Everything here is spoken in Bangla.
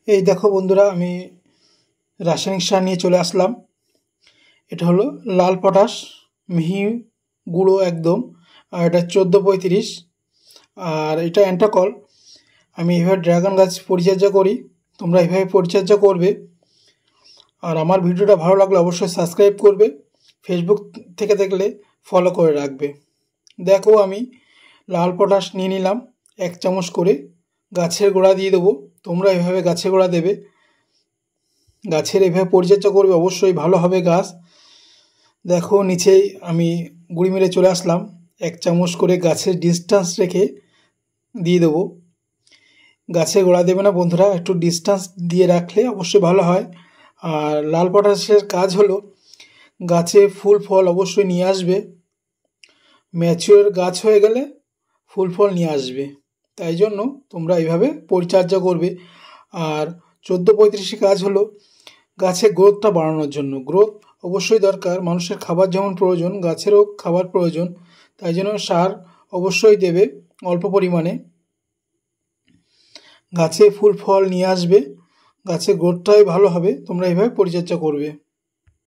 এই দেখো বন্ধুরা, আমি রাসায়নিক সার নিয়ে চলে আসলাম। এটা হলো লাল পটাশ, মিহি গুঁড়ো একদম। আর এটা 1435। আর এটা অ্যান্টাকল। আমি এভাবে ড্রাগন গাছ পরিচর্যা করি, তোমরা এভাবে পরিচর্যা করবে। আর আমার ভিডিওটা ভালো লাগলে অবশ্যই সাবস্ক্রাইব করবে, ফেসবুক থেকে দেখলে ফলো করে রাখবে। দেখো, আমি লাল পটাশ নিয়ে নিলাম 1 চামচ করে, গাছের গোড়া দিয়ে দেবো। তোমরা এভাবে গাছের গোড়া দেবে, গাছের এভাবে পরিচর্যা করবে, অবশ্যই ভালো হবে গাছ। দেখো, নিচেই আমি গুঁড়ি মেরে চলে আসলাম। 1 চামচ করে গাছের ডিস্টেন্স রেখে দিয়ে দেবো। গাছে গোড়া দেবে না বন্ধুরা, একটু ডিস্টেন্স দিয়ে রাখলে অবশ্যই ভালো হয়। আর লাল পটাশের কাজ হলো গাছে ফুল ফল অবশ্যই নিয়ে আসবে। ম্যাচিওর গাছ হয়ে গেলে ফুল ফল নিয়ে আসবে, তাই জন্য তোমরা এইভাবে পরিচর্যা করবে। আর 1435 কাজ হলো গাছের গ্রোথটা বাড়ানোর জন্য। গ্রোথ অবশ্যই দরকার, মানুষের খাবার যেমন প্রয়োজন গাছেরও খাবার প্রয়োজন, তাই জন্য সার অবশ্যই দেবে অল্প পরিমাণে। গাছে ফুল ফল নিয়ে আসবে, গাছের গ্রোথটাই ভালো হবে, তোমরা এইভাবে পরিচর্যা করবে।